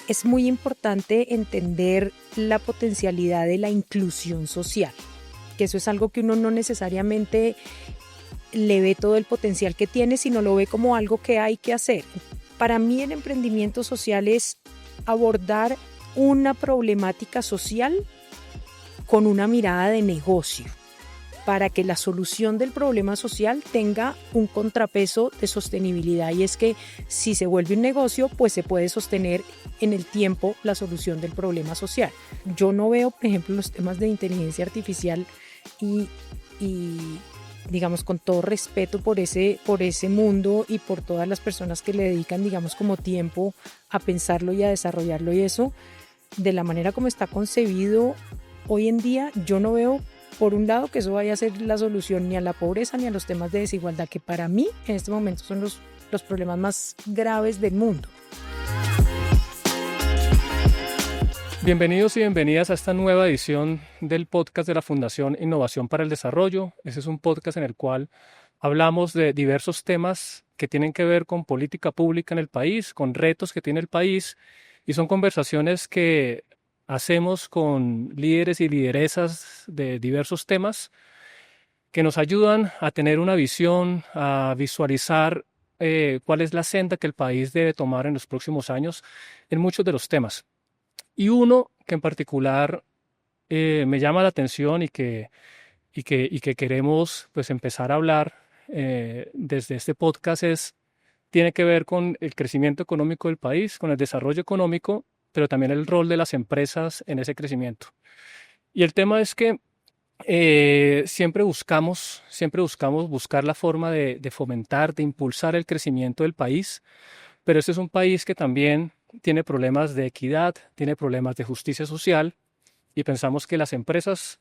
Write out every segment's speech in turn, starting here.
es muy importante entender la potencialidad de la inclusión social, que eso es algo que uno no necesariamente le ve todo el potencial que tiene, sino lo ve como algo que hay que hacer. Para mí el emprendimiento social es abordar una problemática social con una mirada de negocio, para que la solución del problema social tenga un contrapeso de sostenibilidad, y es que si se vuelve un negocio, pues se puede sostener en el tiempo la solución del problema social. Yo no veo, por ejemplo, los temas de inteligencia artificial y digamos, con todo respeto por ese mundo y por todas las personas que le dedican, digamos, como tiempo a pensarlo y a desarrollarlo, y eso, de la manera como está concebido hoy en día, yo no veo, por un lado, que eso vaya a ser la solución ni a la pobreza ni a los temas de desigualdad, que para mí en este momento son los problemas más graves del mundo. Bienvenidos y bienvenidas a esta nueva edición del podcast de la Fundación Innovación para el Desarrollo. Este es un podcast en el cual hablamos de diversos temas que tienen que ver con política pública en el país, con retos que tiene el país, y son conversaciones que hacemos con líderes y lideresas de diversos temas que nos ayudan a tener una visión, a visualizar cuál es la senda que el país debe tomar en los próximos años en muchos de los temas. Y uno que en particular me llama la atención y que queremos pues empezar a hablar desde este podcast tiene que ver con el crecimiento económico del país, con el desarrollo económico, pero también el rol de las empresas en ese crecimiento. Y el tema es que siempre buscamos buscar la forma de fomentar, de impulsar el crecimiento del país, pero este es un país que también tiene problemas de equidad, tiene problemas de justicia social, y pensamos que las empresas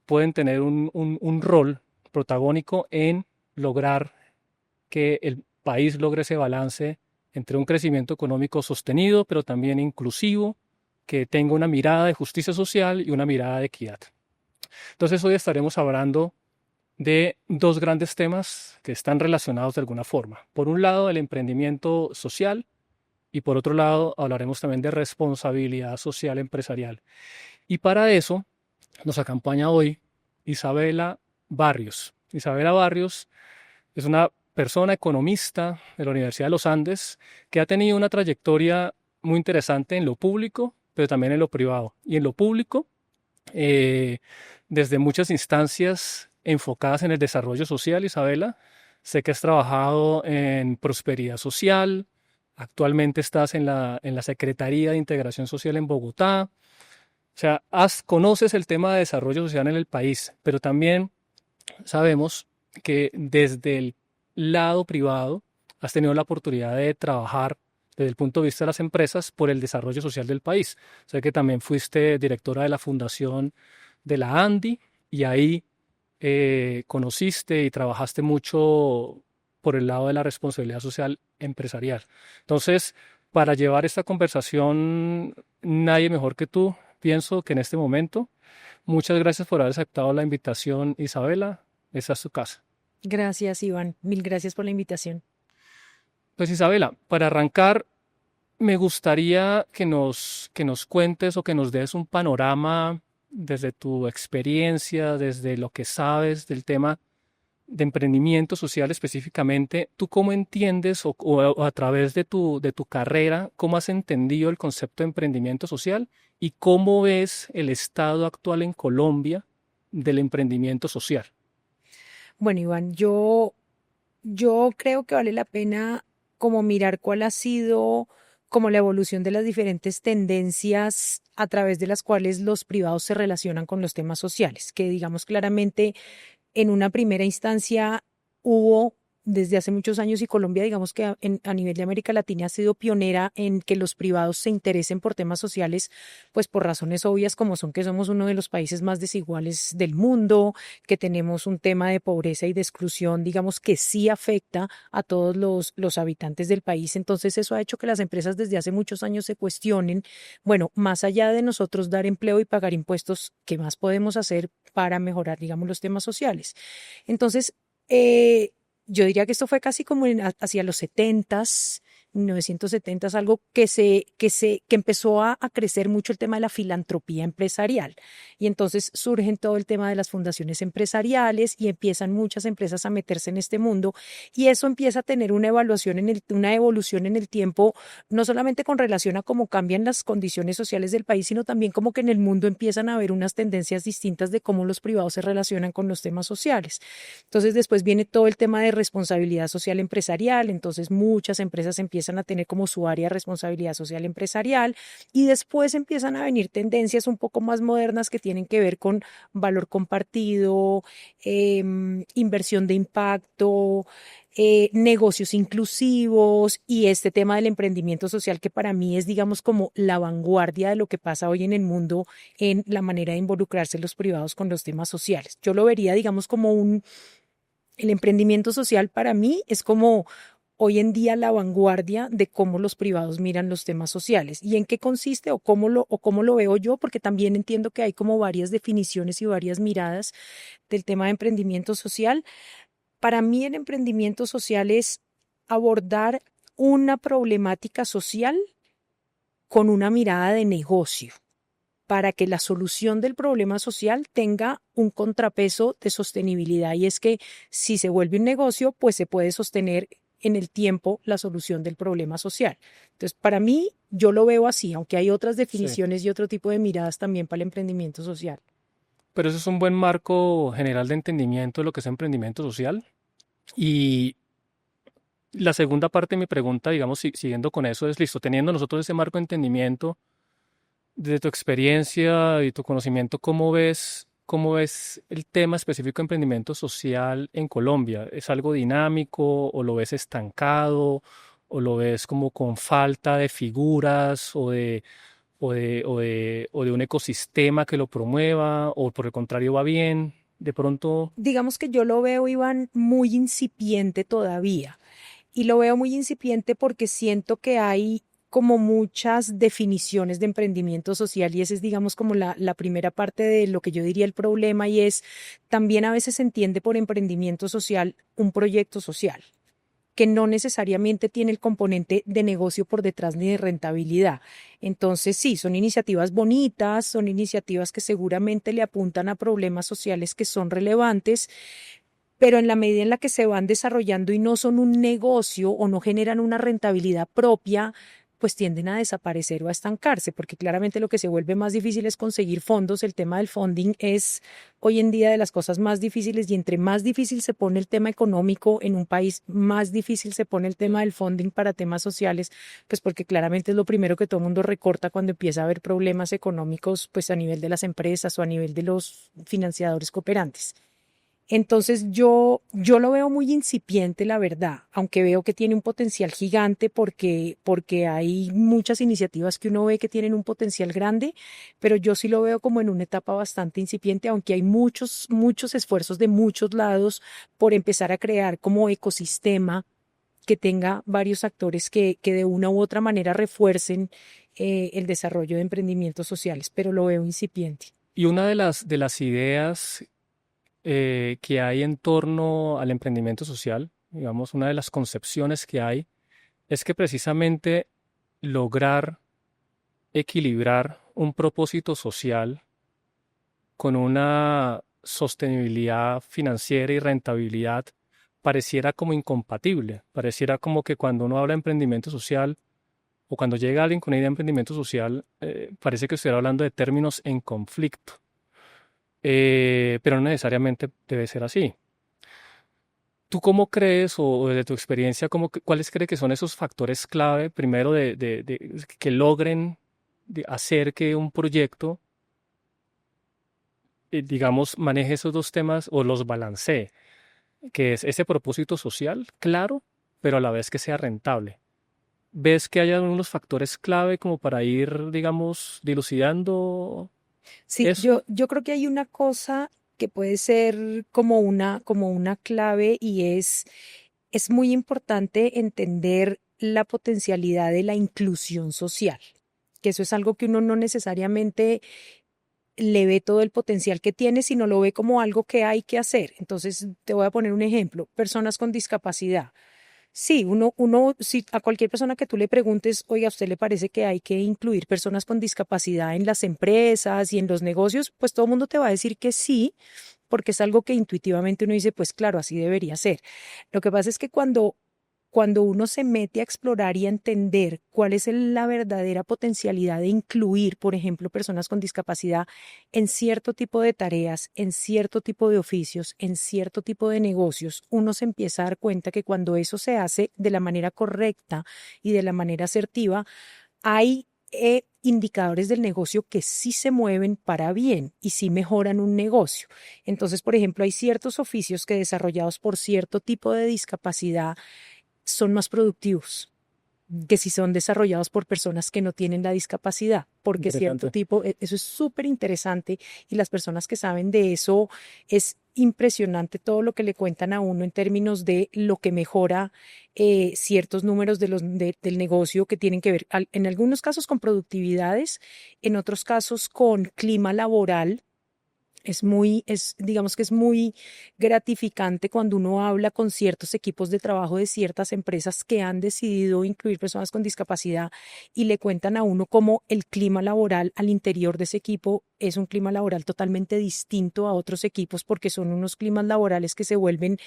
pueden tener un rol protagónico en lograr que el país logre ese balance entre un crecimiento económico sostenido, pero también inclusivo, que tenga una mirada de justicia social y una mirada de equidad. Entonces hoy estaremos hablando de dos grandes temas que están relacionados de alguna forma. Por un lado, el emprendimiento social, y por otro lado, hablaremos también de responsabilidad social empresarial. Y para eso nos acompaña hoy Isabela Barrios. Isabela Barrios es una persona economista de la Universidad de los Andes que ha tenido una trayectoria muy interesante en lo público, pero también en lo privado. Y en lo público, desde muchas instancias enfocadas en el desarrollo social. Isabela, sé que has trabajado en prosperidad social. Actualmente estás en la Secretaría de Integración Social en Bogotá. O sea, conoces el tema de desarrollo social en el país, pero también sabemos que desde el lado privado has tenido la oportunidad de trabajar desde el punto de vista de las empresas por el desarrollo social del país. Sé que también fuiste directora de la fundación de la ANDI, y ahí conociste y trabajaste mucho por el lado de la responsabilidad social empresarial. Entonces, para llevar esta conversación, nadie mejor que tú, pienso que en este momento. Muchas gracias por haber aceptado la invitación, Isabela. Esa es tu casa. Gracias, Iván. Mil gracias por la invitación. Pues Isabela, para arrancar, me gustaría que nos cuentes o que nos des un panorama desde tu experiencia, desde lo que sabes del tema de emprendimiento social específicamente. ¿Tú cómo entiendes o a través de tu carrera, cómo has entendido el concepto de emprendimiento social y cómo ves el estado actual en Colombia del emprendimiento social? Bueno, Iván, yo creo que vale la pena como mirar cuál ha sido como la evolución de las diferentes tendencias a través de las cuales los privados se relacionan con los temas sociales, que digamos claramente en una primera instancia hubo desde hace muchos años, y Colombia, digamos que a nivel de América Latina ha sido pionera en que los privados se interesen por temas sociales, pues por razones obvias como son que somos uno de los países más desiguales del mundo, que tenemos un tema de pobreza y de exclusión, digamos que sí afecta a todos los habitantes del país. Entonces eso ha hecho que las empresas desde hace muchos años se cuestionen, bueno, más allá de nosotros dar empleo y pagar impuestos, ¿qué más podemos hacer para mejorar, digamos, los temas sociales? Entonces, yo diría que esto fue casi como hacia los 70s, 1970, es algo que empezó a crecer mucho el tema de la filantropía empresarial. Y entonces surgen todo el tema de las fundaciones empresariales y empiezan muchas empresas a meterse en este mundo y eso empieza a tener una una evolución en el tiempo, no solamente con relación a cómo cambian las condiciones sociales del país, sino también como que en el mundo empiezan a haber unas tendencias distintas de cómo los privados se relacionan con los temas sociales. Entonces después viene todo el tema de responsabilidad social empresarial, entonces muchas empresas empiezan a tener como su área de responsabilidad social empresarial y después empiezan a venir tendencias un poco más modernas que tienen que ver con valor compartido, inversión de impacto, negocios inclusivos y este tema del emprendimiento social que para mí es, digamos, como la vanguardia de lo que pasa hoy en el mundo en la manera de involucrarse los privados con los temas sociales. Yo lo vería, digamos, como el emprendimiento social para mí es como hoy en día la vanguardia de cómo los privados miran los temas sociales y en qué consiste o cómo lo veo yo, porque también entiendo que hay como varias definiciones y varias miradas del tema de emprendimiento social. Para mí el emprendimiento social es abordar una problemática social con una mirada de negocio para que la solución del problema social tenga un contrapeso de sostenibilidad. Y es que si se vuelve un negocio, pues se puede sostener en el tiempo la solución del problema social. Entonces, para mí, yo lo veo así, aunque hay otras Sí, definiciones y otro tipo de miradas también para el emprendimiento social. pero eso es un buen marco general de entendimiento de lo que es emprendimiento social. Y la segunda parte de mi pregunta, digamos, siguiendo con eso, es listo, teniendo nosotros ese marco de entendimiento, desde tu experiencia y tu conocimiento, cómo ves el tema específico de emprendimiento social en Colombia? ¿Es algo dinámico o lo ves estancado o lo ves como con falta de figuras o de un ecosistema que lo promueva o por el contrario va bien? De pronto, Digamos que yo lo veo, Iván, muy incipiente todavía. Y lo veo muy incipiente porque siento que hay como muchas definiciones de emprendimiento social y esa es, digamos, como la primera parte de lo que yo diría el problema y es también a veces se entiende por emprendimiento social un proyecto social que no necesariamente tiene el componente de negocio por detrás ni de rentabilidad. Entonces, sí, son iniciativas bonitas, son iniciativas que seguramente le apuntan a problemas sociales que son relevantes, pero en la medida en la que se van desarrollando y no son un negocio o no generan una rentabilidad propia, pues tienden a desaparecer o a estancarse, porque claramente lo que se vuelve más difícil es conseguir fondos. El tema del funding es hoy en día de las cosas más difíciles y entre más difícil se pone el tema económico en un país, más difícil se pone el tema del funding para temas sociales, pues porque claramente es lo primero que todo el mundo recorta cuando empieza a haber problemas económicos, pues a nivel de las empresas o a nivel de los financiadores cooperantes. Entonces yo lo veo muy incipiente, la verdad, aunque veo que tiene un potencial gigante porque hay muchas iniciativas que uno ve que tienen un potencial grande, pero yo sí lo veo como en una etapa bastante incipiente, aunque hay muchos esfuerzos de muchos lados por empezar a crear como ecosistema que tenga varios actores que de una u otra manera refuercen el desarrollo de emprendimientos sociales, pero lo veo incipiente. y una de las ideas que hay en torno al emprendimiento social, digamos, una de las concepciones que hay, es que precisamente lograr equilibrar un propósito social con una sostenibilidad financiera y rentabilidad pareciera como incompatible, pareciera como que cuando uno habla de emprendimiento social o cuando llega alguien con una idea de emprendimiento social, parece que estuviera hablando de términos en conflicto. Pero no necesariamente debe ser así. ¿Tú cómo crees o desde tu experiencia, cuáles crees que son esos factores clave, primero, que logren hacer que un proyecto, digamos, maneje esos dos temas o los balancee, que es ese propósito social, claro, pero a la vez que sea rentable? ¿Ves que hay algunos factores clave como para ir, digamos, dilucidando Sí, eso? yo creo que hay una cosa que puede ser como una clave y es muy importante entender la potencialidad de la inclusión social, que eso es algo que uno no necesariamente le ve todo el potencial que tiene, sino lo ve como algo que hay que hacer. Entonces, te voy a poner un ejemplo, personas con discapacidad. Sí, si a cualquier persona que tú le preguntes, oiga, ¿a usted le parece que hay que incluir personas con discapacidad en las empresas y en los negocios? Pues todo el mundo te va a decir que sí, porque es algo que intuitivamente uno dice, pues claro, así debería ser. Lo que pasa es que cuando uno se mete a explorar y a entender cuál es la verdadera potencialidad de incluir, por ejemplo, personas con discapacidad en cierto tipo de tareas, en cierto tipo de oficios, en cierto tipo de negocios, uno se empieza a dar cuenta que cuando eso se hace de la manera correcta y de la manera asertiva, hay indicadores del negocio que sí se mueven para bien y sí mejoran un negocio. Entonces, por ejemplo, hay ciertos oficios que desarrollados por cierto tipo de discapacidad son más productivos que si son desarrollados por personas que no tienen la discapacidad, porque cierto Interesante. tipo, eso es súper interesante y las personas que saben de eso es impresionante todo lo que le cuentan a uno en términos de lo que mejora ciertos números del negocio que tienen que ver en algunos casos con productividades, en otros casos con clima laboral. Digamos que es muy gratificante cuando uno habla con ciertos equipos de trabajo de ciertas empresas que han decidido incluir personas con discapacidad y le cuentan a uno cómo el clima laboral al interior de ese equipo es un clima laboral totalmente distinto a otros equipos porque son unos climas laborales que se vuelven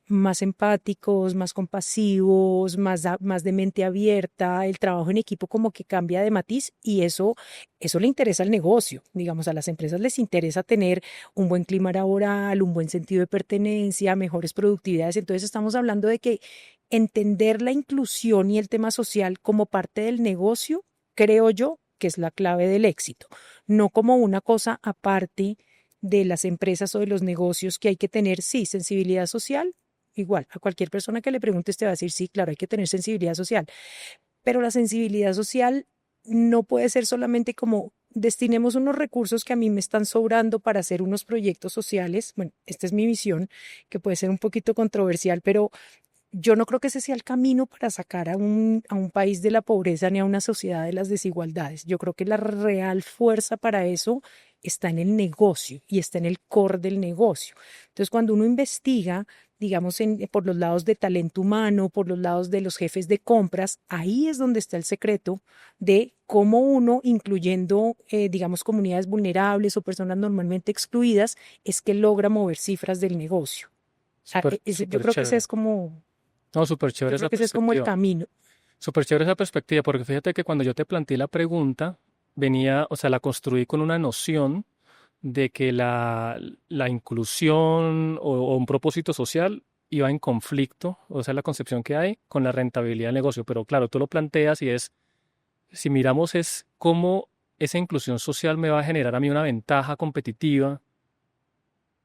más empáticos, más compasivos, más de mente abierta, el trabajo en equipo como que cambia de matiz y eso le interesa al negocio. Digamos, a las empresas les interesa tener un buen clima laboral, un buen sentido de pertenencia, mejores productividades. Entonces estamos hablando de que entender la inclusión y el tema social como parte del negocio, creo yo que es la clave del éxito, no como una cosa aparte de las empresas o de los negocios que hay que tener, sí, sensibilidad social. Igual, a cualquier persona que le preguntes te va a decir, sí, claro, hay que tener sensibilidad social, pero la sensibilidad social no puede ser solamente como destinemos unos recursos que a mí me están sobrando para hacer unos proyectos sociales. Bueno, esta es mi visión, que puede ser un poquito controversial, pero yo no creo que ese sea el camino para sacar a un país de la pobreza ni a una sociedad de las desigualdades. Yo creo que la real fuerza para eso está en el negocio y está en el core del negocio. Entonces, cuando uno investiga, digamos, por los lados de talento humano, por los lados de los jefes de compras, ahí es donde está el secreto de cómo uno, incluyendo, digamos, comunidades vulnerables o personas normalmente excluidas, es que logra mover cifras del negocio. Súper, Yo súper creo que ese chévere. es como No, súper yo chévere creo esa que ese es como el perspectiva. camino. Súper chévere esa perspectiva, porque fíjate que cuando yo te planteé la pregunta, venía, o sea, la construí con una noción de que la inclusión o un propósito social iba en conflicto, o sea, la concepción que hay con la rentabilidad del negocio. Pero claro, tú lo planteas y es, si miramos es cómo esa inclusión social me va a generar a mí una ventaja competitiva,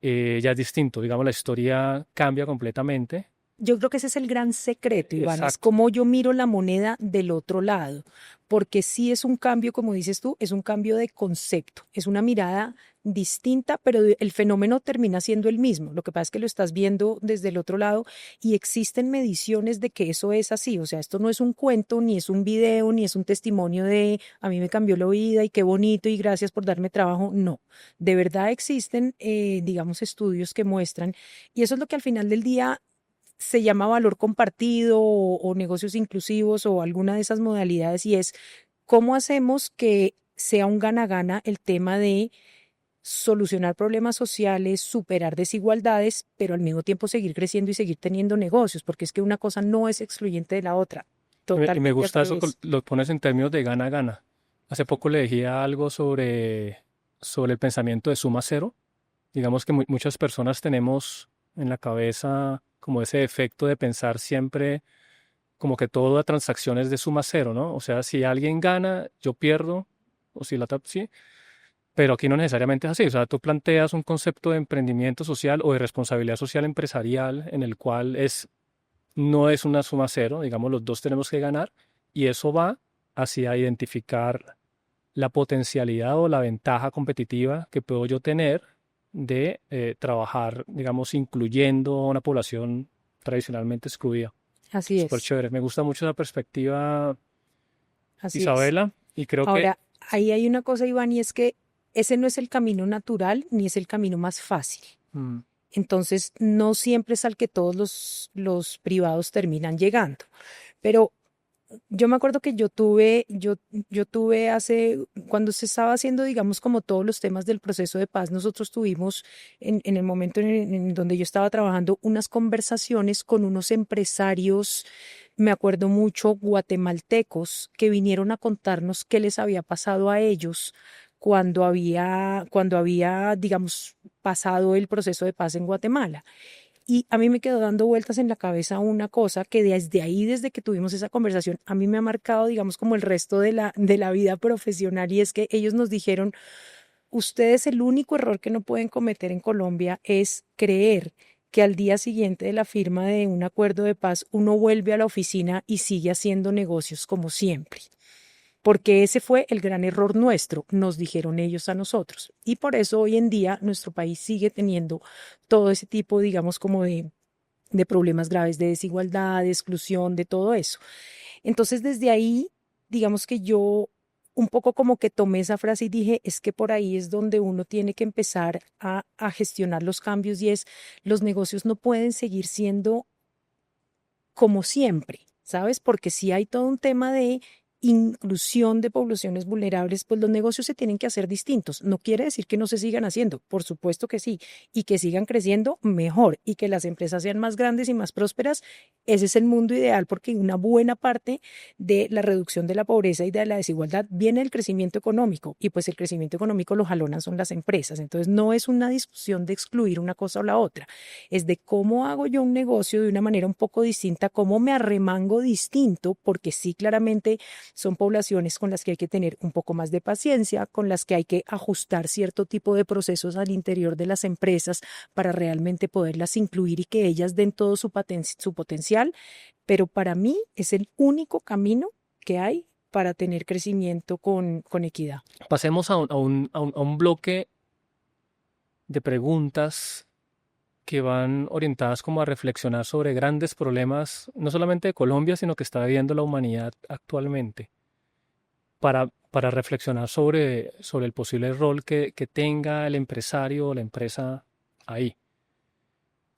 ya es distinto, digamos, la historia cambia completamente. Yo creo que ese es el gran secreto, Iván, es Exacto. cómo yo miro la moneda del otro lado, porque sí es un cambio, como dices tú, es un cambio de concepto, es una mirada distinta, pero el fenómeno termina siendo el mismo. Lo que pasa es que lo estás viendo desde el otro lado y existen mediciones de que eso es así, o sea, esto no es un cuento, ni es un video, ni es un testimonio de a mí me cambió la vida y qué bonito y gracias por darme trabajo, no, de verdad existen, digamos, estudios que muestran y eso es lo que al final del día se llama valor compartido o negocios inclusivos o alguna de esas modalidades y es cómo hacemos que sea un gana-gana el tema de solucionar problemas sociales, superar desigualdades, pero al mismo tiempo seguir creciendo y seguir teniendo negocios, porque es que una cosa no es excluyente de la otra. Y me Totalmente al gusta eso que revés. lo pones en términos de gana-gana. Hace poco leí algo sobre el pensamiento de suma cero. Digamos que muchas personas tenemos en la cabeza como ese efecto de pensar siempre como que toda transacción es de suma cero, ¿no? O sea, si alguien gana, yo pierdo, o si la otra, sí, pero aquí no necesariamente es así. O sea, tú planteas un concepto de emprendimiento social o de responsabilidad social empresarial en el cual no es una suma cero, digamos, los dos tenemos que ganar y eso va hacia identificar la potencialidad o la ventaja competitiva que puedo yo tener de trabajar, digamos, incluyendo a una población tradicionalmente excluida. Así Súper es, chévere. Me gusta mucho esa perspectiva, así es. Isabela, y creo que Ahora, ahí hay una cosa, Iván, y es que ese no es el camino natural ni es el camino más fácil. mm, Entonces, no siempre es al que todos los privados terminan llegando. Pero yo me acuerdo que yo tuve cuando se estaba haciendo, digamos, como todos los temas del proceso de paz, nosotros tuvimos en el momento en donde yo estaba trabajando unas conversaciones con unos empresarios, me acuerdo mucho, guatemaltecos, que vinieron a contarnos qué les había pasado a ellos cuando había, digamos, pasado el proceso de paz en Guatemala. Y a mí me quedó dando vueltas en la cabeza una cosa que desde ahí, desde que tuvimos esa conversación, a mí me ha marcado, digamos, como el resto de la vida profesional, y es que ellos nos dijeron: ustedes, el único error que no pueden cometer en Colombia es creer que al día siguiente de la firma de un acuerdo de paz uno vuelve a la oficina y sigue haciendo negocios como siempre, porque ese fue el gran error nuestro, nos dijeron ellos a nosotros. Y por eso hoy en día nuestro país sigue teniendo todo ese tipo, digamos, como de problemas graves, de desigualdad, de exclusión, de todo eso. Entonces, desde ahí, digamos que yo un poco como que tomé esa frase y dije: es que por ahí es donde uno tiene que empezar a gestionar los cambios, y es: los negocios no pueden seguir siendo como siempre, ¿sabes? Porque si hay todo un tema de inclusión de poblaciones vulnerables, pues los negocios se tienen que hacer distintos. No quiere decir que no se sigan haciendo, por supuesto que sí, y que sigan creciendo mejor, y que las empresas sean más grandes y más prósperas. Ese es el mundo ideal, porque una buena parte de la reducción de la pobreza y de la desigualdad viene del crecimiento económico, y pues el crecimiento económico lo jalonan son las empresas. Entonces no es una discusión de excluir una cosa o la otra, es de cómo hago yo un negocio de una manera un poco distinta, cómo me arremango distinto, porque sí, claramente son poblaciones con las que hay que tener un poco más de paciencia, con las que hay que ajustar cierto tipo de procesos al interior de las empresas para realmente poderlas incluir y que ellas den todo su potencial. Pero para mí es el único camino que hay para tener crecimiento con equidad. Pasemos a un bloque de preguntas que van orientadas como a reflexionar sobre grandes problemas, no solamente de Colombia, sino que está viviendo la humanidad actualmente, para reflexionar sobre el posible rol que tenga el empresario o la empresa ahí.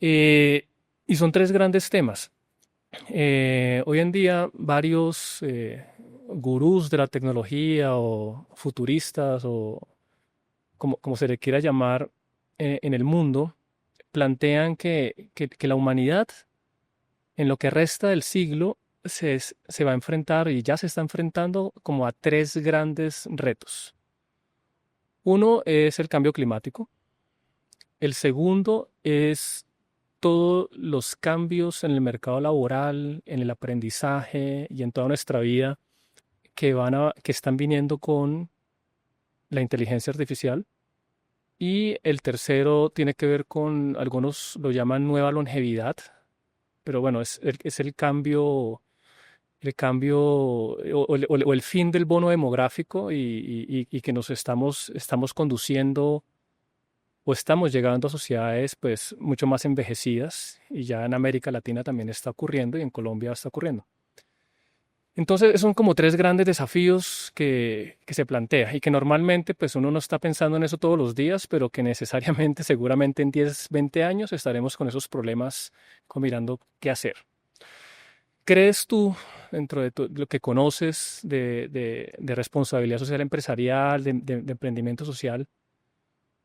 Y son tres grandes temas. Hoy en día varios gurús de la tecnología o futuristas o como se le quiera llamar en el mundo, plantean que la humanidad en lo que resta del siglo se va a enfrentar y ya se está enfrentando como a tres grandes retos. Uno es el cambio climático. El segundo es todos los cambios en el mercado laboral, en el aprendizaje y en toda nuestra vida que están viniendo con la inteligencia artificial. Y el tercero tiene que ver con, algunos lo llaman nueva longevidad, pero bueno, es el cambio o el fin del bono demográfico y que nos estamos conduciendo o estamos llegando a sociedades pues mucho más envejecidas, y ya en América Latina también está ocurriendo y en Colombia está ocurriendo. Entonces son como tres grandes desafíos que se plantea y que normalmente pues uno no está pensando en eso todos los días, pero que necesariamente seguramente en 10, 20 años estaremos con esos problemas, mirando qué hacer. ¿Crees tú, dentro de lo que conoces de responsabilidad social empresarial, de emprendimiento social,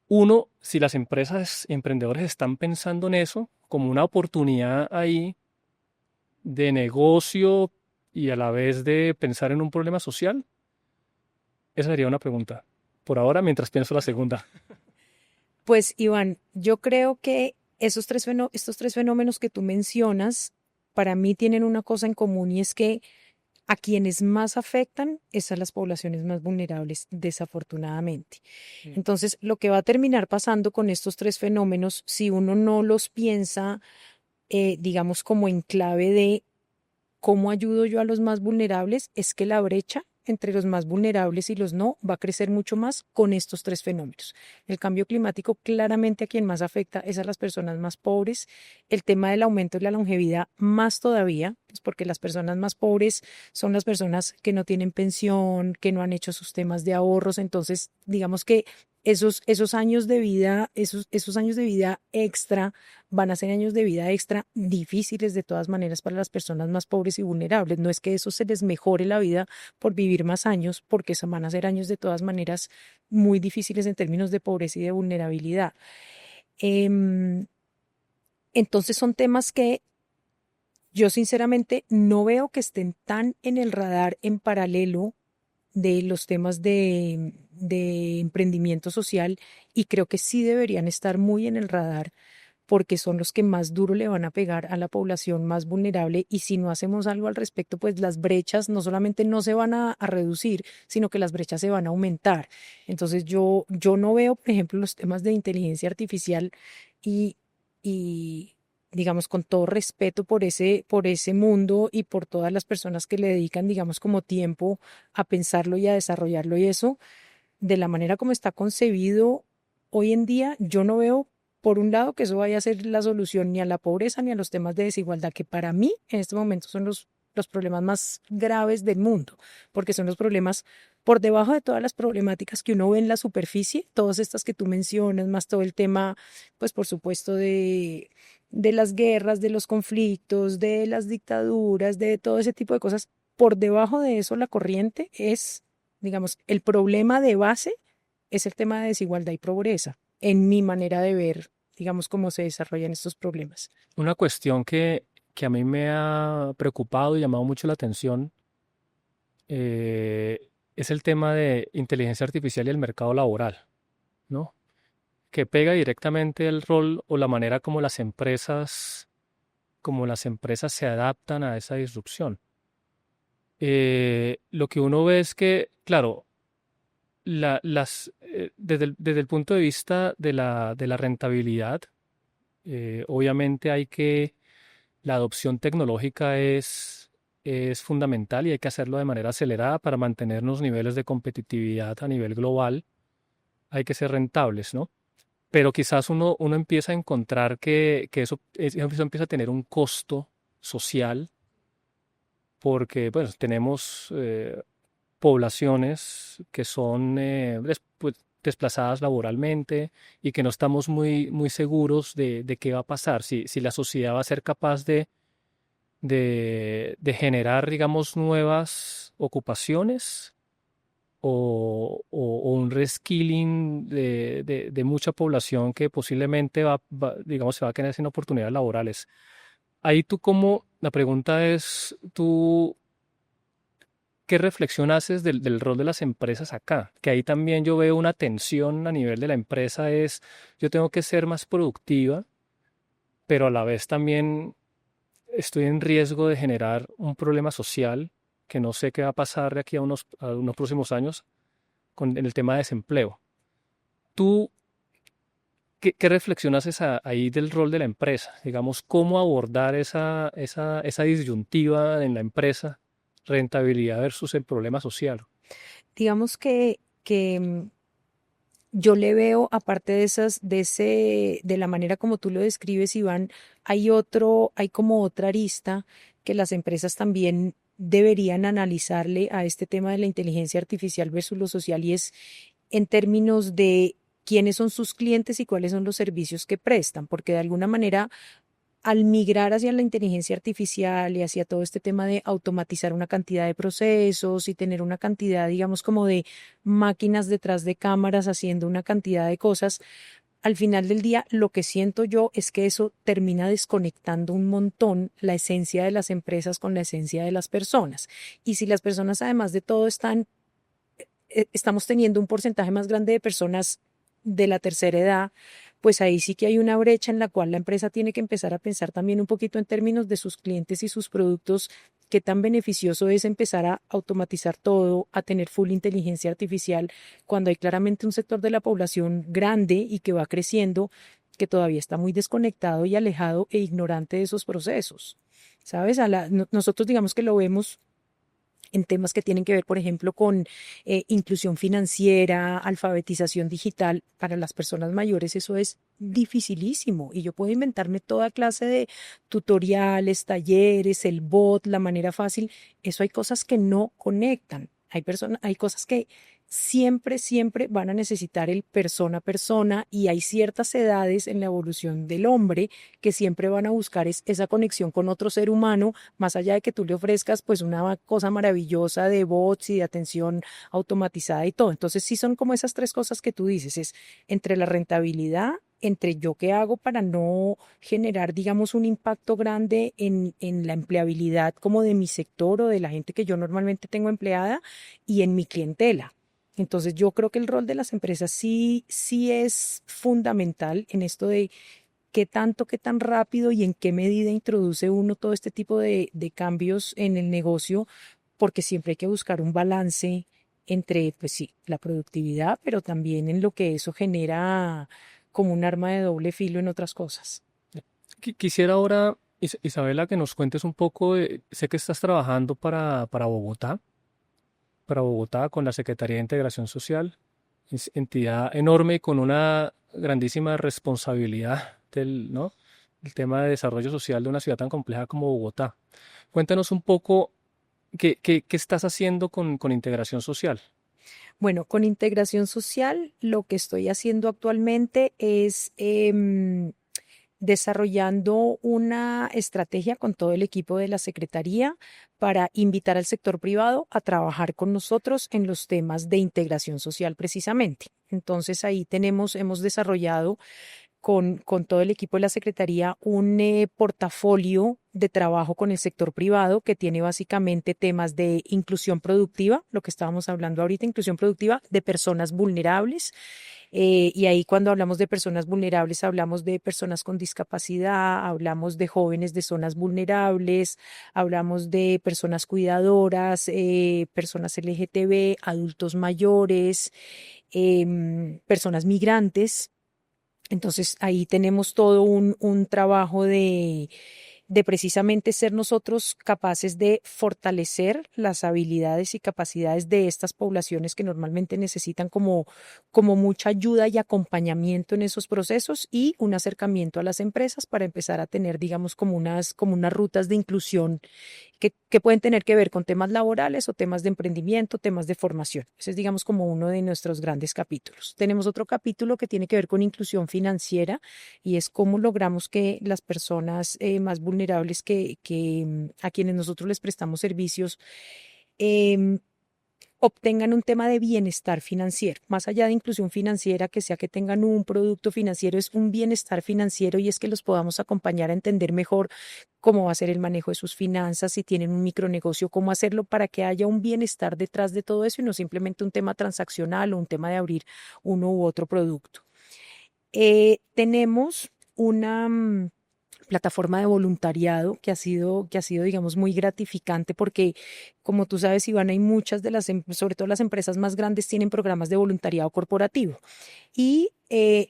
uno, si las empresas y emprendedores están pensando en eso como una oportunidad ahí de negocio y a la vez de pensar en un problema social? Esa sería una pregunta. Por ahora, mientras pienso la segunda. Pues Iván, yo creo que estos tres fenómenos que tú mencionas, para mí tienen una cosa en común, y es que a quienes más afectan es a las poblaciones más vulnerables, desafortunadamente. Sí. Entonces, lo que va a terminar pasando con estos tres fenómenos, si uno no los piensa, digamos, como en clave de cómo ayudo yo a los más vulnerables, es que la brecha entre los más vulnerables y los no va a crecer mucho más con estos tres fenómenos. El cambio climático, claramente a quien más afecta es a las personas más pobres. El tema del aumento de la longevidad, más todavía, pues porque las personas más pobres son las personas que no tienen pensión, que no han hecho sus temas de ahorros. Entonces, digamos que esos años de vida, esos años de vida extra van a ser años de vida extra difíciles de todas maneras para las personas más pobres y vulnerables. No es que eso se les mejore la vida por vivir más años, porque se van a ser años de todas maneras muy difíciles en términos de pobreza y de vulnerabilidad. Em, entonces son temas que yo sinceramente no veo que estén tan en el radar en paralelo de los temas de emprendimiento social, y creo que sí deberían estar muy en el radar porque son los que más duro le van a pegar a la población más vulnerable, y si no hacemos algo al respecto, pues las brechas no solamente no se van a reducir, sino que las brechas se van a aumentar. Entonces yo no veo, por ejemplo, los temas de inteligencia artificial y, y digamos, con todo respeto por ese mundo y por todas las personas que le dedican, digamos, como tiempo a pensarlo y a desarrollarlo y eso, de la manera como está concebido hoy en día, yo no veo, por un lado, que eso vaya a ser la solución ni a la pobreza ni a los temas de desigualdad, que para mí en este momento son los problemas más graves del mundo, porque son los problemas por debajo de todas las problemáticas que uno ve en la superficie, todas estas que tú mencionas, más todo el tema, pues por supuesto, de las guerras, de los conflictos, de las dictaduras, de todo ese tipo de cosas. Por debajo de eso, la corriente es, digamos, el problema de base es el tema de desigualdad y pobreza, en mi manera de ver, digamos, cómo se desarrollan estos problemas. Una cuestión que a mí me ha preocupado y llamado mucho la atención es el tema de inteligencia artificial y el mercado laboral, ¿no? Que pega directamente el rol o la manera como las empresas se adaptan a esa disrupción. Lo que uno ve es que, claro, desde el punto de vista de la rentabilidad, obviamente la adopción tecnológica es fundamental y hay que hacerlo de manera acelerada para mantener los niveles de competitividad a nivel global. Hay que ser rentables, ¿no? Pero quizás uno empieza a encontrar que eso empieza a tener un costo social porque bueno, tenemos poblaciones que son pues, desplazadas laboralmente y que no estamos muy seguros de qué va a pasar, si la sociedad va a ser capaz de generar, digamos, nuevas ocupaciones o un reskilling de mucha población que posiblemente digamos, se va a quedar sin oportunidades laborales. Ahí la pregunta es, tú, ¿qué reflexión haces del rol de las empresas acá? Que ahí también yo veo una tensión a nivel de la empresa, yo tengo que ser más productiva, pero a la vez también estoy en riesgo de generar un problema social que no sé qué va a pasar de aquí a unos próximos años en el tema de desempleo. ¿Tú qué reflexión haces ahí del rol de la empresa? Digamos, ¿cómo abordar esa disyuntiva en la empresa, rentabilidad versus el problema social? Digamos que yo le veo, aparte de de la manera como tú lo describes, Iván, hay como otra arista que las empresas también deberían analizarle a este tema de la inteligencia artificial versus lo social, y es en términos de quiénes son sus clientes y cuáles son los servicios que prestan, porque de alguna manera al migrar hacia la inteligencia artificial y hacia todo este tema de automatizar una cantidad de procesos y tener una cantidad, digamos, como de máquinas detrás de cámaras haciendo una cantidad de cosas, al final del día lo que siento yo es que eso termina desconectando un montón la esencia de las empresas con la esencia de las personas. Y si las personas, además de todo, estamos teniendo un porcentaje más grande de personas de la tercera edad, pues ahí sí que hay una brecha en la cual la empresa tiene que empezar a pensar también un poquito en términos de sus clientes y sus productos, qué tan beneficioso es empezar a automatizar todo, a tener full inteligencia artificial, cuando hay claramente un sector de la población grande y que va creciendo, que todavía está muy desconectado y alejado e ignorante de esos procesos. ¿Sabes? Nosotros digamos que lo vemos en temas que tienen que ver, por ejemplo, con inclusión financiera, alfabetización digital. Para las personas mayores eso es dificilísimo y yo puedo inventarme toda clase de tutoriales, talleres, el bot, la manera fácil. Eso hay cosas que no conectan. Hay cosas que siempre, siempre van a necesitar el persona a persona y hay ciertas edades en la evolución del hombre que siempre van a buscar esa conexión con otro ser humano, más allá de que tú le ofrezcas pues una cosa maravillosa de bots y de atención automatizada y todo. Entonces sí son como esas tres cosas que tú dices, es entre la rentabilidad, entre yo qué hago para no generar, digamos, un impacto grande en la empleabilidad como de mi sector o de la gente que yo normalmente tengo empleada y en mi clientela. Entonces yo creo que el rol de las empresas sí es fundamental en esto de qué tanto, qué tan rápido y en qué medida introduce uno todo este tipo de cambios en el negocio, porque siempre hay que buscar un balance entre, pues sí, la productividad, pero también en lo que eso genera como un arma de doble filo en otras cosas. Quisiera ahora, Isabela, que nos cuentes un poco sé que estás trabajando para Bogotá con la Secretaría de Integración Social, es entidad enorme y con una grandísima responsabilidad ¿no? El tema de desarrollo social de una ciudad tan compleja como Bogotá. Cuéntanos un poco qué estás haciendo con integración social. Bueno, con integración social, lo que estoy haciendo actualmente es desarrollando una estrategia con todo el equipo de la Secretaría para invitar al sector privado a trabajar con nosotros en los temas de integración social precisamente. Entonces ahí hemos desarrollado con todo el equipo de la Secretaría un portafolio de trabajo con el sector privado que tiene básicamente temas de inclusión productiva, lo que estábamos hablando ahorita, inclusión productiva de personas vulnerables. Y ahí cuando hablamos de personas vulnerables, hablamos de personas con discapacidad, hablamos de jóvenes de zonas vulnerables, hablamos de personas cuidadoras, personas LGTB, adultos mayores, personas migrantes. Entonces ahí tenemos todo un trabajo de precisamente ser nosotros capaces de fortalecer las habilidades y capacidades de estas poblaciones que normalmente necesitan como mucha ayuda y acompañamiento en esos procesos y un acercamiento a las empresas para empezar a tener, digamos, como unas rutas de inclusión que pueden tener que ver con temas laborales o temas de emprendimiento, temas de formación. Ese es, digamos, como uno de nuestros grandes capítulos. Tenemos otro capítulo que tiene que ver con inclusión financiera y es cómo logramos que las personas más vulnerables a quienes nosotros les prestamos servicios em, obtengan un tema de bienestar financiero, más allá de inclusión financiera, que sea que tengan un producto financiero, es un bienestar financiero y es que los podamos acompañar a entender mejor cómo va a ser el manejo de sus finanzas, si tienen un micronegocio, cómo hacerlo para que haya un bienestar detrás de todo eso y no simplemente un tema transaccional o un tema de abrir uno u otro producto. Tenemos una plataforma de voluntariado que ha sido, digamos, muy gratificante porque, como tú sabes, Iván, hay muchas de sobre todo las empresas más grandes tienen programas de voluntariado corporativo y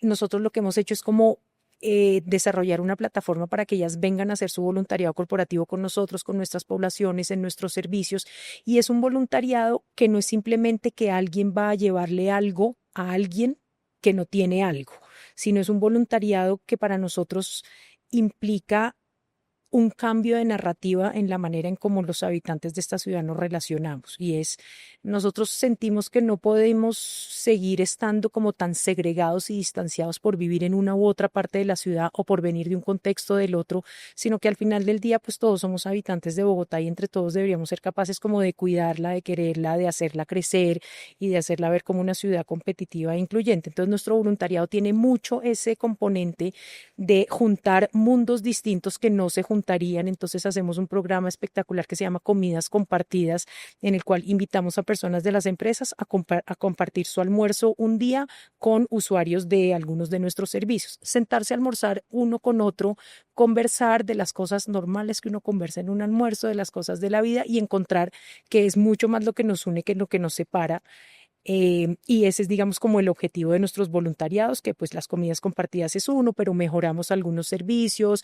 nosotros lo que hemos hecho es como desarrollar una plataforma para que ellas vengan a hacer su voluntariado corporativo con nosotros, con nuestras poblaciones, en nuestros servicios. Y es un voluntariado que no es simplemente que alguien va a llevarle algo a alguien que no tiene algo, sino es un voluntariado que para nosotros implica un cambio de narrativa en la manera en cómo los habitantes de esta ciudad nos relacionamos. Y es, nosotros sentimos que no podemos seguir estando como tan segregados y distanciados por vivir en una u otra parte de la ciudad o por venir de un contexto del otro, sino que al final del día, pues todos somos habitantes de Bogotá y entre todos deberíamos ser capaces como de cuidarla, de quererla, de hacerla crecer y de hacerla ver como una ciudad competitiva e incluyente. Entonces, nuestro voluntariado tiene mucho ese componente de juntar mundos distintos que no se juntarían. Entonces hacemos un programa espectacular que se llama Comidas Compartidas, en el cual invitamos a personas de las empresas a compartir su almuerzo un día con usuarios de algunos de nuestros servicios. Sentarse a almorzar uno con otro, conversar de las cosas normales que uno conversa en un almuerzo, de las cosas de la vida y encontrar que es mucho más lo que nos une que lo que nos separa. Y ese es, digamos, como el objetivo de nuestros voluntariados, que pues las comidas compartidas es uno, pero mejoramos algunos servicios.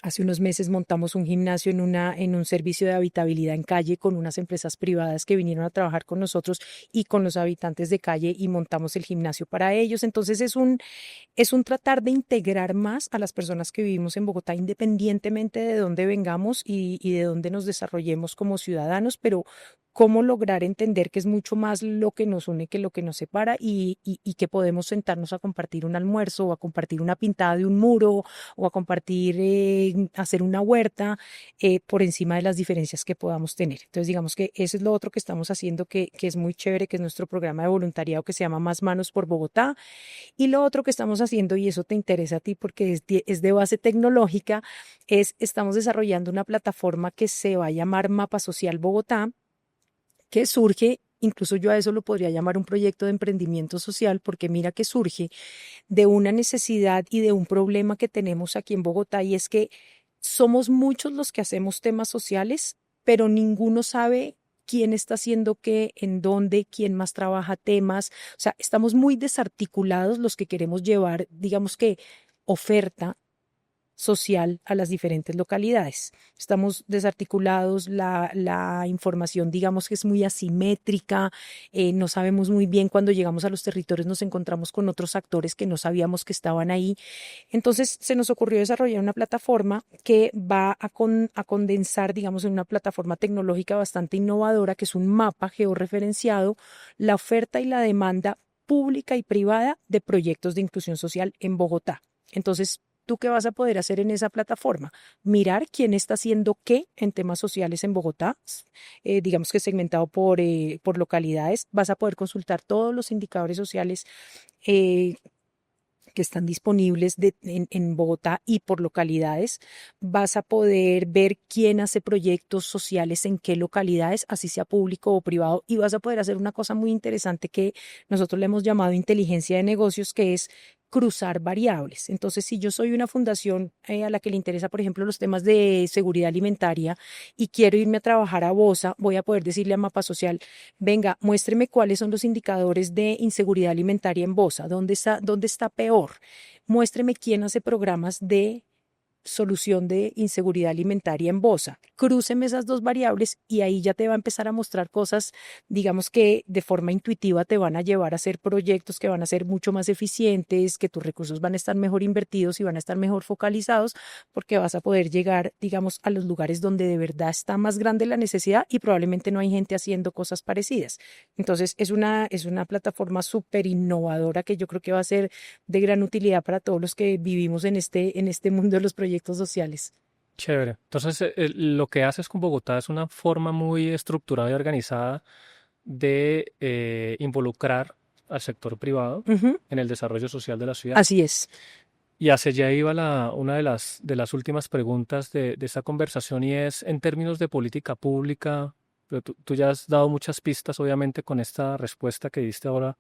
Hace unos meses montamos un gimnasio en un servicio de habitabilidad en calle con unas empresas privadas que vinieron a trabajar con nosotros y con los habitantes de calle y montamos el gimnasio para ellos. Entonces es un tratar de integrar más a las personas que vivimos en Bogotá, independientemente de dónde vengamos y de dónde nos desarrollemos como ciudadanos, pero cómo lograr entender que es mucho más lo que nos une que lo que nos separa y que podemos sentarnos a compartir un almuerzo o a compartir una pintada de un muro o a compartir, hacer una huerta por encima de las diferencias que podamos tener. Entonces, digamos que eso es lo otro que estamos haciendo que es muy chévere, que es nuestro programa de voluntariado que se llama Más Manos por Bogotá. Y lo otro que estamos haciendo, y eso te interesa a ti porque es de base tecnológica, estamos desarrollando una plataforma que se va a llamar Mapa Social Bogotá, que surge, incluso yo a eso lo podría llamar un proyecto de emprendimiento social, porque mira que surge de una necesidad y de un problema que tenemos aquí en Bogotá, y es que somos muchos los que hacemos temas sociales, pero ninguno sabe quién está haciendo qué, en dónde, quién más trabaja temas. O sea, estamos muy desarticulados los que queremos llevar, digamos que, oferta social a las diferentes localidades. Estamos desarticulados, la información digamos que es muy asimétrica, no sabemos muy bien cuando llegamos a los territorios, nos encontramos con otros actores que no sabíamos que estaban ahí. Entonces se nos ocurrió desarrollar una plataforma que va a condensar, digamos, en una plataforma tecnológica bastante innovadora, que es un mapa georreferenciado, la oferta y la demanda pública y privada de proyectos de inclusión social en Bogotá. Entonces, ¿tú qué vas a poder hacer en esa plataforma? Mirar quién está haciendo qué en temas sociales en Bogotá, digamos que segmentado por localidades. Vas a poder consultar todos los indicadores sociales eh, que están disponibles en Bogotá y por localidades. Vas a poder ver quién hace proyectos sociales en qué localidades, así sea público o privado, y vas a poder hacer una cosa muy interesante que nosotros le hemos llamado inteligencia de negocios, que es cruzar variables. Entonces, si yo soy una fundación a la que le interesa, por ejemplo, los temas de seguridad alimentaria y quiero irme a trabajar a Bosa, voy a poder decirle a Mapa Social: venga, muéstreme cuáles son los indicadores de inseguridad alimentaria en Bosa, dónde está peor, muéstreme quién hace programas de solución de inseguridad alimentaria en Bosa. Crúceme esas dos variables y ahí ya te va a empezar a mostrar cosas, digamos que de forma intuitiva te van a llevar a hacer proyectos que van a ser mucho más eficientes, que tus recursos van a estar mejor invertidos y van a estar mejor focalizados, porque vas a poder llegar, digamos, a los lugares donde de verdad está más grande la necesidad y probablemente no hay gente haciendo cosas parecidas. Entonces, es una plataforma súper innovadora que yo creo que va a ser de gran utilidad para todos los que vivimos en este mundo de los proyectos sociales. Chévere. Entonces, lo que haces con Bogotá es una forma muy estructurada y organizada de involucrar al sector privado Ujú. en el desarrollo social de la ciudad. Así es. Y hacia allá iba una de las últimas preguntas de esta conversación, y es en términos de política pública. Pero tú ya has dado muchas pistas, obviamente, con esta respuesta que diste ahora.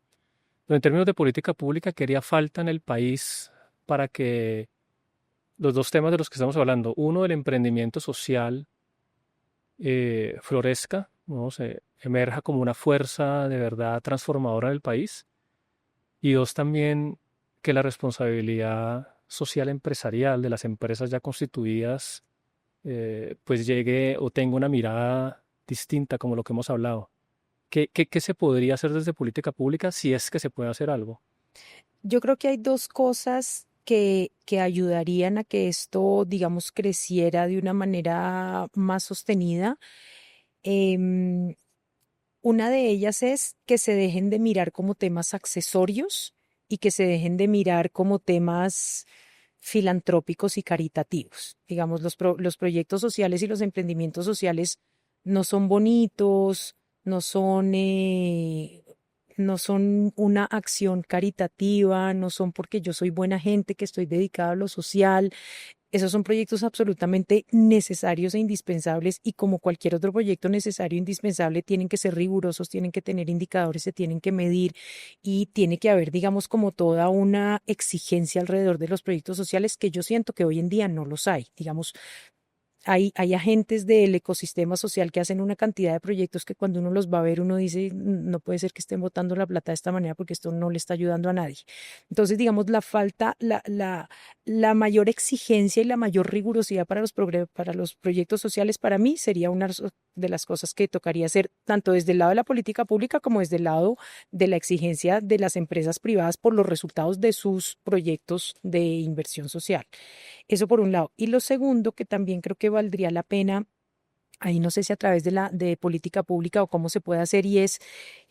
Pero en términos de política pública, ¿qué haría falta en el país para que los dos temas de los que estamos hablando, uno, el emprendimiento social, florezca, ¿no? Se emerja como una fuerza de verdad transformadora del país, y dos, también que la responsabilidad social empresarial de las empresas ya constituidas pues llegue o tenga una mirada distinta, como lo que hemos hablado? ¿Qué se podría hacer desde política pública si es que se puede hacer algo? Yo creo que hay dos cosas que ayudarían a que esto, digamos, creciera de una manera más sostenida. Em, una de ellas es que se dejen de mirar como temas accesorios y que se dejen de mirar como temas filantrópicos y caritativos. Digamos, los proyectos sociales y los emprendimientos sociales no son bonitos, no son, no son una acción caritativa, no son porque yo soy buena gente que estoy dedicada a lo social. Esos son proyectos absolutamente necesarios e indispensables, y como cualquier otro proyecto necesario e indispensable, tienen que ser rigurosos, tienen que tener indicadores, se tienen que medir y tiene que haber, digamos, como toda una exigencia alrededor de los proyectos sociales, que yo siento que hoy en día no los hay. Digamos, hay agentes del ecosistema social que hacen una cantidad de proyectos que cuando uno los va a ver, uno dice, no puede ser que estén botando la plata de esta manera porque esto no le está ayudando a nadie. Entonces, digamos, la mayor exigencia y la mayor rigurosidad para los proyectos sociales para mí sería una de las cosas que tocaría hacer tanto desde el lado de la política pública como desde el lado de la exigencia de las empresas privadas por los resultados de sus proyectos de inversión social. Eso por un lado. Y lo segundo, que también creo que valdría la pena, ahí no sé si a través de política pública o cómo se puede hacer, y es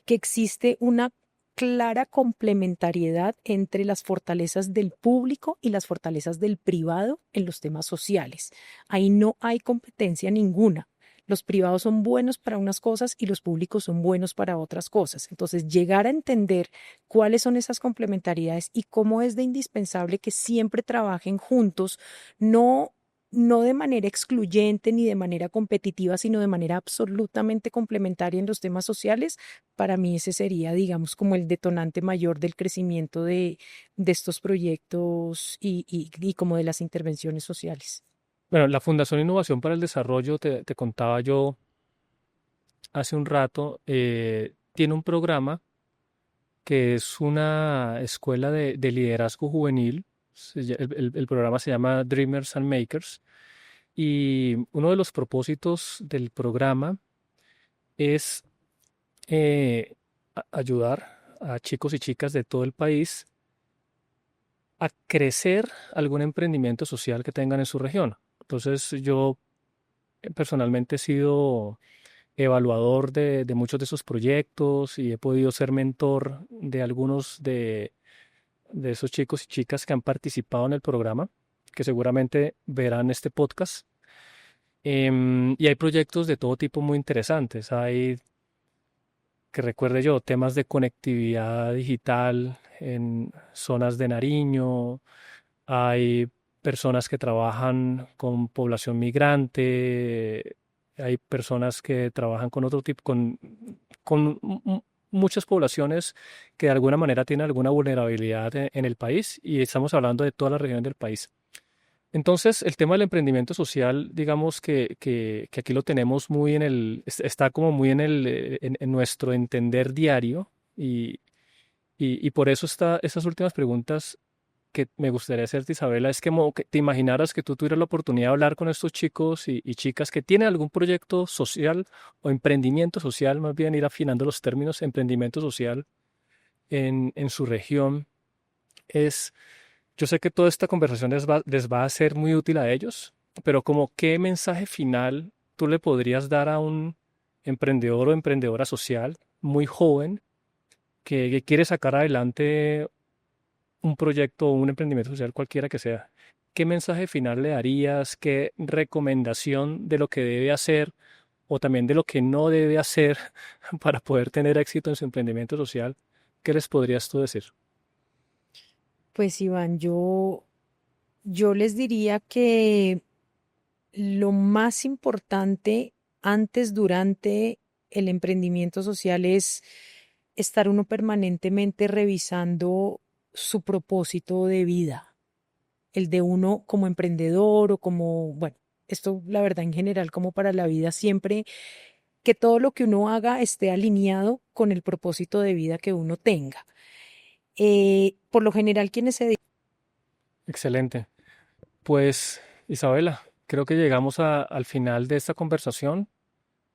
que existe una clara complementariedad entre las fortalezas del público y las fortalezas del privado en los temas sociales. Ahí no hay competencia ninguna. Los privados son buenos para unas cosas y los públicos son buenos para otras cosas. Entonces, llegar a entender cuáles son esas complementariedades y cómo es de indispensable que siempre trabajen juntos, no de manera excluyente ni de manera competitiva, sino de manera absolutamente complementaria en los temas sociales, para mí ese sería, digamos, como el detonante mayor del crecimiento de estos proyectos y como de las intervenciones sociales. Bueno, la Fundación Innovación para el Desarrollo, te contaba yo hace un rato, tiene un programa que es una escuela de liderazgo juvenil. El programa se llama Dreamers and Makers. Y uno de los propósitos del programa es ayudar a chicos y chicas de todo el país a crecer algún emprendimiento social que tengan en su región. Entonces, yo personalmente he sido evaluador de muchos de esos proyectos y he podido ser mentor de algunos de esos chicos y chicas que han participado en el programa, que seguramente verán este podcast. Y hay proyectos de todo tipo muy interesantes. Hay, que recuerde yo, temas de conectividad digital en zonas de Nariño. Hay personas que trabajan con población migrante. Hay personas que trabajan con otro tipo, con muchas poblaciones que de alguna manera tienen alguna vulnerabilidad en el país, y estamos hablando de todas las regiones del país. Entonces, el tema del emprendimiento social, digamos que aquí lo tenemos muy está como muy en nuestro entender diario, y por eso estas últimas preguntas que me gustaría hacerte, Isabela, es como que te imaginaras que tú tuvieras la oportunidad de hablar con estos chicos y chicas que tienen algún proyecto social o emprendimiento social, más bien ir afinando los términos, emprendimiento social en su región. Es, yo sé que toda esta conversación les va a ser muy útil a ellos, pero como qué mensaje final tú le podrías dar a un emprendedor o emprendedora social muy joven que quiere sacar adelante un proyecto o un emprendimiento social cualquiera que sea. ¿Qué mensaje final le darías? ¿Qué recomendación de lo que debe hacer o también de lo que no debe hacer para poder tener éxito en su emprendimiento social? ¿Qué les podrías tú decir? Pues Iván, yo les diría que lo más importante antes, durante el emprendimiento social es estar uno permanentemente revisando su propósito de vida, el de uno como emprendedor o como, bueno, esto la verdad en general como para la vida, siempre que todo lo que uno haga esté alineado con el propósito de vida que uno tenga. Por lo general, quienes se... Excelente. Pues, Isabela, creo que llegamos al final de esta conversación.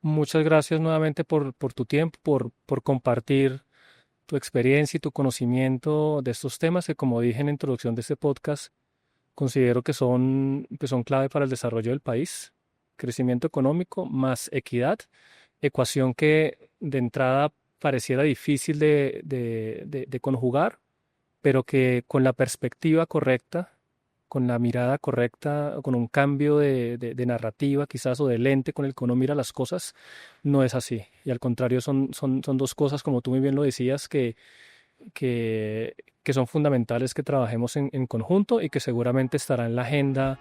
Muchas gracias nuevamente por tu tiempo, por compartir tu experiencia y tu conocimiento de estos temas que, como dije en la introducción de este podcast, considero que son clave para el desarrollo del país. Crecimiento económico más equidad, ecuación que de entrada pareciera difícil de conjugar, pero que con la perspectiva correcta, con la mirada correcta, con un cambio de narrativa quizás o de lente con el que uno mira las cosas, no es así. Y al contrario, son dos cosas, como tú muy bien lo decías, que, que son fundamentales que trabajemos en conjunto y que seguramente estará en la agenda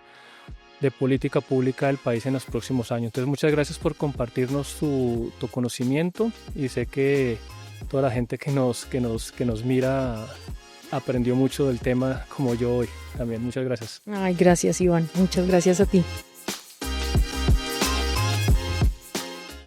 de política pública del país en los próximos años. Entonces, muchas gracias por compartirnos tu conocimiento, y sé que toda la gente que nos mira aprendió mucho del tema como yo hoy. También muchas gracias. Ay, gracias Iván, muchas gracias a ti.